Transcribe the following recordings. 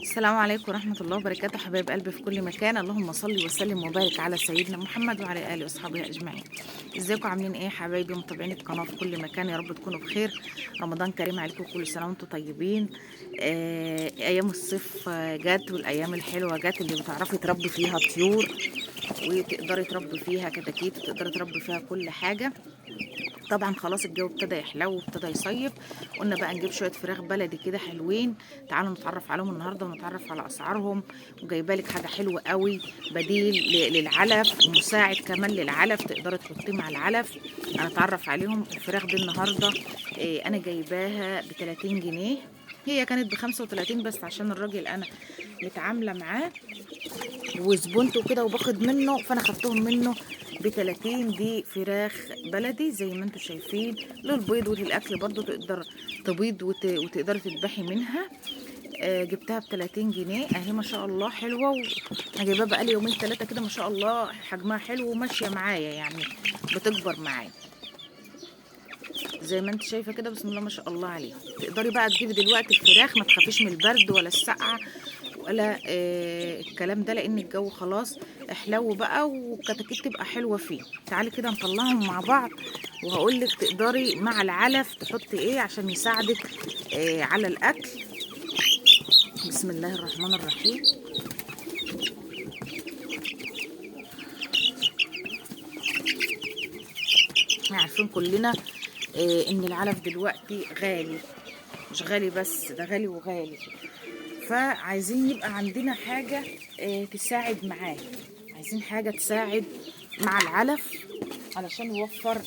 السلام عليكم ورحمة الله وبركاته، حبايب قلبي في كل مكان. اللهم صل وسلم وبارك على سيدنا محمد وعلى آله وأصحابه أجمعين. ازيكم عاملين ايه حبايبي متابعين القناة في كل مكان؟ يا رب تكونوا بخير. رمضان كريم عليكم، كل سنة وانتم طيبين. أيام الصيف جت، والأيام الحلوة جت اللي بتعرفي تربي فيها طيور وتقدري تربي فيها كتاكيت وتقدري تربي فيها كل حاجة. طبعا خلاص الجو ابتدى يحلو وابتدى يصيف. قلنا بقى نجيب شويه فراخ بلدي كده حلوين، تعالوا نتعرف عليهم النهارده ونتعرف على اسعارهم. وجايبه لك حاجه حلوه قوي، بديل للعلف ومساعد كمان للعلف، تقدري تحطيه مع العلف. هنتعرف عليهم. الفراخ دي النهارده انا جايباها ب 30 جنيه. هي كانت ب 35 بس عشان الراجل انا متعامله معاه وزبونته كده وباخد منه، فانا خدتهم منه ب 30. دي فراخ بلدي زي ما انتم شايفين، للبيض وللاكل برضو، تقدر تبيض وتقدري تذبحي منها. جبتها ب 30 جنيه اهي، ما شاء الله حلوه. انا جايباها بقالي يومين ثلاثه كده، ما شاء الله حجمها حلو وماشيه معايا، يعني بتكبر معايا زي ما انت شايفه كده. بسم الله ما شاء الله عليها. تقدري بقى تجيبي دلوقتي الفراخ، ما تخافيش من البرد ولا السقعه ولا الكلام ده، لان الجو خلاص احلو بقى والكتاكيت تبقى حلوه فيه. تعالي كده نطلعهم مع بعض، وهقول لك تقدري مع العلف تحطي ايه عشان يساعدك على الاكل. بسم الله الرحمن الرحيم. احنا عارفين كلنا ان العلف دلوقتي غالي، مش غالي بس، ده غالي وغالي. فعايزين يبقى عندنا حاجة تساعد معاه، عايزين حاجة تساعد مع العلف علشان يوفر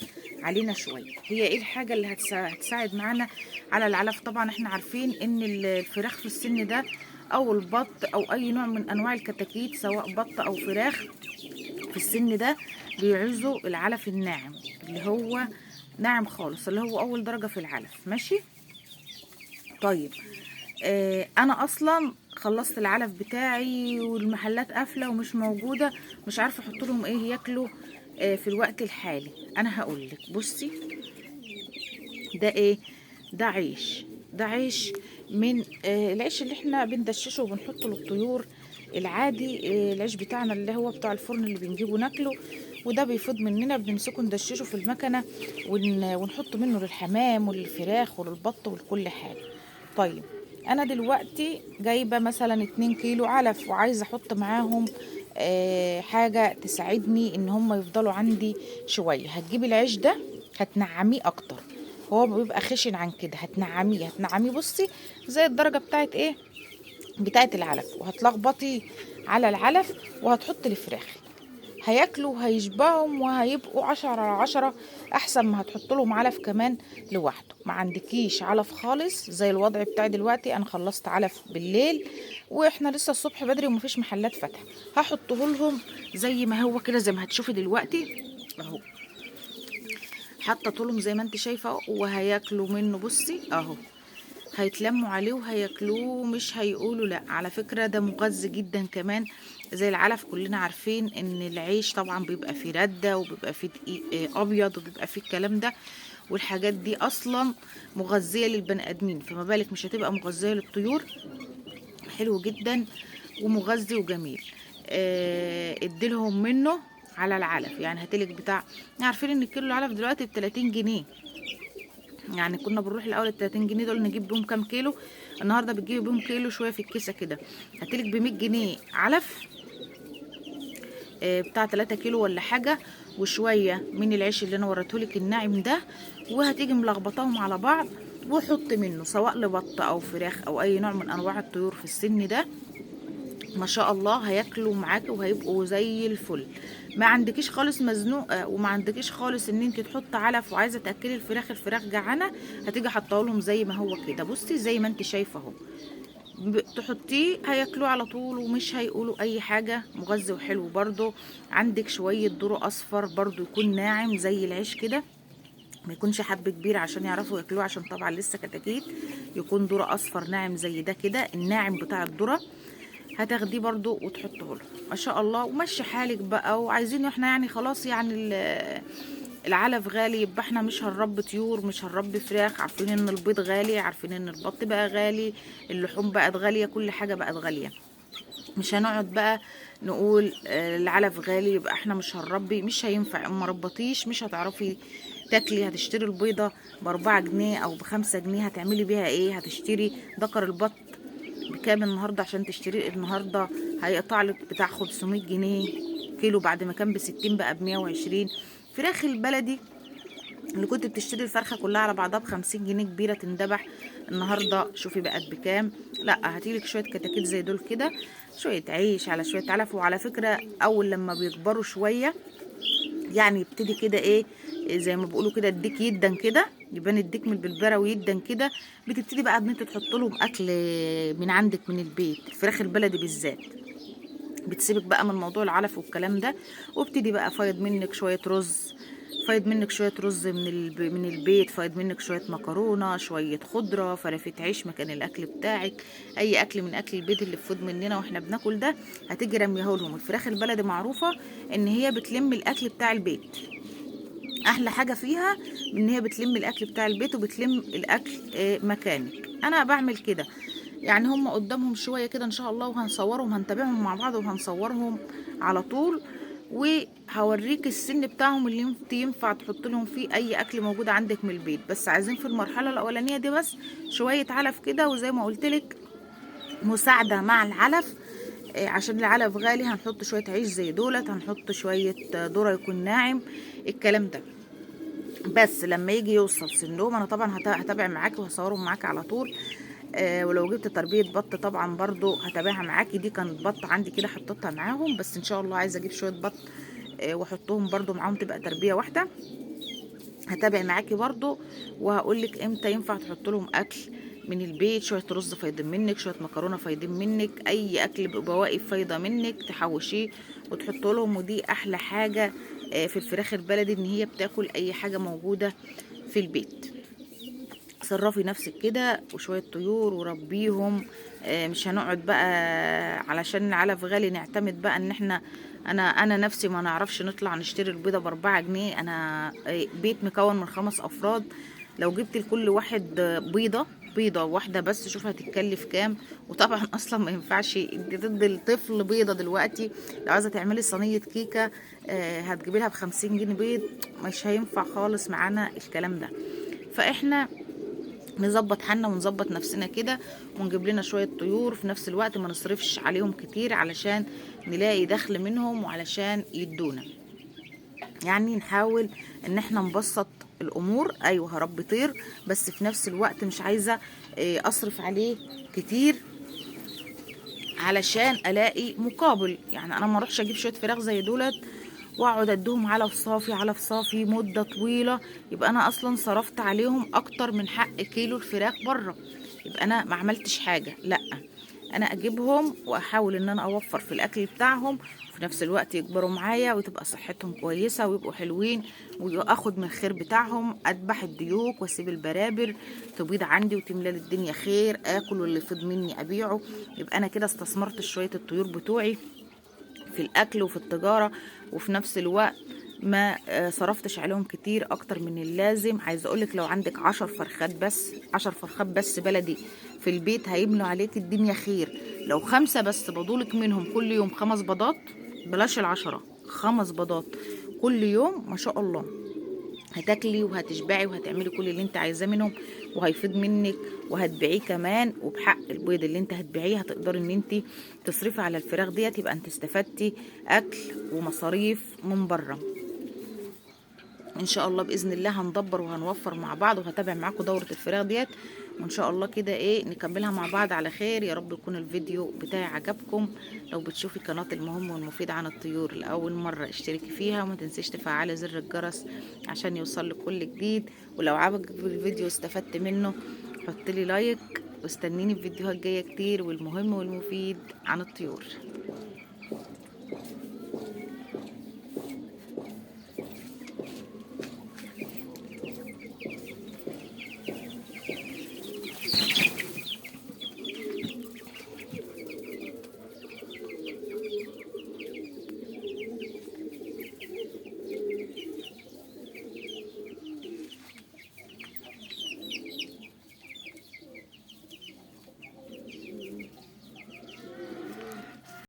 علينا شوية. هي ايه الحاجة اللي هتساعد معانا على العلف؟ طبعا احنا عارفين ان الفراخ في السن ده او البط او اي نوع من انواع الكتاكيت، سواء بط او فراخ في السن ده، بيعوزوا العلف الناعم، اللي هو ناعم خالص، اللي هو اول درجة في العلف. ماشي طيب. انا اصلا خلصت العلف بتاعي والمحلات قافله ومش موجوده، مش عارفه احط لهم ايه ياكلوا في الوقت الحالي. انا هقول لك بصي، ده ايه؟ ده عيش، ده عيش من العيش اللي احنا بندششه وبنحطه للطيور العادي. العيش بتاعنا اللي هو بتاع الفرن اللي بنجيبه ناكله، وده بيفض مننا بنمسكه ندششه في المكنه ونحط منه للحمام وللفراخ وللبط ولكل حاجه. طيب انا دلوقتي جايبه مثلا 2 كيلو علف وعايزه احط معاهم حاجه تساعدني ان هم يفضلوا عندي شويه. هتجيبي العيش ده هتنعميه اكتر، هو بيبقى خشن عن كده، هتنعميه بصي زي الدرجه بتاعت ايه، بتاعت العلف، وهتلخبطي على العلف وهتحطي الفراخ. هياكلوا وهيشبعهم وهيبقوا 10 على 10، احسن ما هتحط لهم علف كمان لوحده. ما عندكيش علف خالص زي الوضع بتاعي دلوقتي، انا خلصت علف بالليل واحنا لسه الصبح بدري ومفيش محلات فاتحه. هحطه لهم زي ما هو كده، زي ما هتشوفي دلوقتي اهو، حاطه لهم زي ما انت شايفه، وهياكلوا منه. بصي اهو، هيتلموا عليه وهياكلوه، مش هيقولوا لا. على فكرة ده مغذي جدا كمان زي العلف. كلنا عارفين ان العيش طبعا بيبقى فيه ردة وبيبقى فيه دقيق ابيض وبيبقى فيه الكلام ده، والحاجات دي اصلا مغذية للبني ادمين، فما بالك مش هتبقى مغذية للطيور؟ حلو جدا ومغذي وجميل. اديلهم منه على العلف، يعني هتلك بتاع، عارفين ان كيلو العلف دلوقتي ب 30 جنيه. يعني كنا بنروح الاول ال 30 جنيه دول نجيب بيهم كام كيلو، النهارده بتجيبي بيهم كيلو شويه في الكيسه كده. هتلك ب 100 جنيه علف بتاع 3 كيلو ولا حاجه، وشويه من العيش اللي انا وريتهولك الناعم ده، وهتيجي ملخبطاهم على بعض، وحط منه سواء لبط او فراخ او اي نوع من انواع الطيور في السن ده. ما شاء الله هياكلوا معاكي وهيبقوا زي الفل. ما عندكيش خالص مزنوقه وما عندكيش خالص ان انت تحط علف وعايزه تاكلي الفراخ جعانه، هتيجي حاطه لهم زي ما هو كده. بصي زي ما انت شايفه اهو، تحطيه هياكلوه على طول ومش هيقولوا اي حاجه. مغذي وحلو برضو. عندك شويه ذره اصفر برضو، يكون ناعم زي العيش كده، ما يكونش حب كبير عشان يعرفوا ياكلوه، عشان طبعا لسه كتاكيت. يكون ذره اصفر ناعم زي ده كده، الناعم بتاع الذره، هتاخديه برضو وتحطه له. ما شاء الله ومشي حالك بقى. وعايزين احنا يعني خلاص، يعني العلف غالي يبقى احنا مش هنربي طيور، مش هنربي فراخ. عارفين ان البيض غالي، عارفين ان البط بقى غالي، اللحوم بقت غالية، كل حاجة بقت غالية. مش هنقعد بقى نقول العلف غالي يبقى احنا مش هنربي، مش هينفع. اما ربطيش مش هتعرفي تاكلي. هتشتري البيضة ب4 جنيه او ب5 جنيه، هتعملي بيها ايه؟ هتشتري دكر البط بكام النهارده عشان تشتري النهارده؟ هيقطع لك بتاع 500 جنيه كيلو، بعد ما كان ب60 بقى ب120. فراخ البلدي اللي كنت بتشتري الفرخه كلها على بعضها ب50 جنيه كبيره تندبح، النهارده شوفي بقت بكام. لا، هاتيلك شويه كتاكيت زي دول كده، شويه عيش على شويه علف. وعلى فكره اول لما بيكبروا شويه يعني يبتدي كده ايه، زي ما بيقولوا كده الديك يدن كده، يبان الديك من البلبره ويدن كده، بتبتدي بقى ان انت تحط لهم اكل من عندك من البيت. الفراخ البلدي بالذات بتسيبك بقى من موضوع العلف والكلام ده، وابتدي بقى فايض منك شويه رز، فايض منك شويه رز من البيت، فايض منك شويه مكرونه، شويه خضره، فرافيت عيش مكان الاكل بتاعك. اي اكل من اكل البيت اللي بفوت مننا واحنا بناكل ده هتيجي رميه لهم. الفراخ البلدي معروفه ان هي بتلم الاكل بتاع البيت، احلى حاجه فيها ان هي بتلم الاكل بتاع البيت وبتلم الاكل مكانك. انا بعمل كده يعني، هم قدامهم شويه كده ان شاء الله، وهنصورهم، هنتابعهم مع بعض وهنصورهم على طول، وهوريك السن بتاعهم اللي انت ينفع تحط لهم فيه اي اكل موجود عندك من البيت. بس عايزين في المرحله الاولانيه دي بس شويه علف كده، وزي ما قلت لك مساعده مع العلف. عشان العلف غالي هنحط شويه عيش زي دولت، هنحط شويه ذره يكون ناعم، الكلام ده. بس لما يجي يوصل سنهم انا طبعا هتابع معاكي وهصورهم معاكي على طول. ولو جبت تربيه بط طبعا برضو هتابعها معاكي. دي كانت بط عندي كده حطيتها معاهم، بس ان شاء الله عايزه اجيب شويه بط واحطهم برضو معاهم تبقى تربيه واحده. هتابع معاكي برضو وهقولك امتى ينفع تحط لهم اكل من البيت. شويه رز فايضين منك، شويه مكرونه فايضين منك، اي اكل بواقي فايضه منك تحوشيه وتحط لهم. ودي احلى حاجه في الفراخ البلدي، ان هي بتاكل اي حاجه موجوده في البيت. صرفي نفسك كده وشويه طيور وربيهم. مش هنقعد بقى علشان العلف غالي نعتمد بقى ان احنا، انا نفسي ما نعرفش نطلع نشتري البيضه ب4 جنيه. انا بيت مكون من 5 افراد، لو جبت لكل واحد بيضه واحده بس شوف هتتكلف كام. وطبعا اصلا ما ينفعش انت تدي الطفل بيضه دلوقتي. لو عايزه تعملي صينيه كيكه هتجيبي لها ب50 جنيه بيض، مش هينفع خالص معانا الكلام ده. فاحنا نظبط حالنا ونظبط نفسنا كده، ونجيب لنا شويه طيور في نفس الوقت، ما نصرفش عليهم كتير علشان نلاقي دخل منهم وعلشان يدونا. يعني نحاول ان احنا نبسط الامور. ايوه هربي طير، بس في نفس الوقت مش عايزه اصرف عليه كتير علشان الاقي مقابل. يعني انا ما اروحش اجيب شويه فراخ زي دولت واقعد اديهم علف صافي علف صافي مده طويله، يبقى انا اصلا صرفت عليهم اكتر من حق كيلو الفراخ بره، يبقى انا ما عملتش حاجه. لا، انا اجيبهم واحاول ان انا اوفر في الاكل بتاعهم، وفي نفس الوقت يكبروا معايا وتبقى صحتهم كويسه ويبقوا حلوين، واخد من الخير بتاعهم. اذبح الديوك واسيب البرابر تبيض عندي وتملى لي الدنيا خير، اكل واللي يفيض مني ابيعه. يبقى انا كده استثمرت شويه الطيور بتوعي في الاكل وفي التجاره، وفي نفس الوقت ما صرفتش عليهم كتير اكتر من اللازم. عايزه اقولك لو عندك 10 فرخات بس، 10 فرخات بس بلدي في البيت هيبنوا عليك الدنيا خير. لو 5 بس بضولك منهم كل يوم 5 بيضات، بلاش ال10، 5 بيضات كل يوم ما شاء الله هتاكلي وهتشبعي وهتعملي كل اللي انت عايزاه منهم، وهيفيض منك وهتبيعيه كمان. وبحق البيض اللي انت هتبيعيه هتقدري ان انت تصرفي على الفراخ ديت، يبقى انت استفدتي اكل ومصاريف من بره. ان شاء الله باذن الله هندبر وهنوفر مع بعض، وهتابع معاكم دوره الفراخ ديت، وان شاء الله كده ايه نكملها مع بعض على خير. يا رب يكون الفيديو بتاعي عجبكم. لو بتشوفي قناه المهم والمفيد عن الطيور لاول مره اشتركي فيها، وما تنسيش تفعلي زر الجرس عشان يوصلك كل جديد. ولو عجبك الفيديو واستفدت منه حطلي لايك، واستنيني في فيديوهات جايه كتير والمهم والمفيد عن الطيور.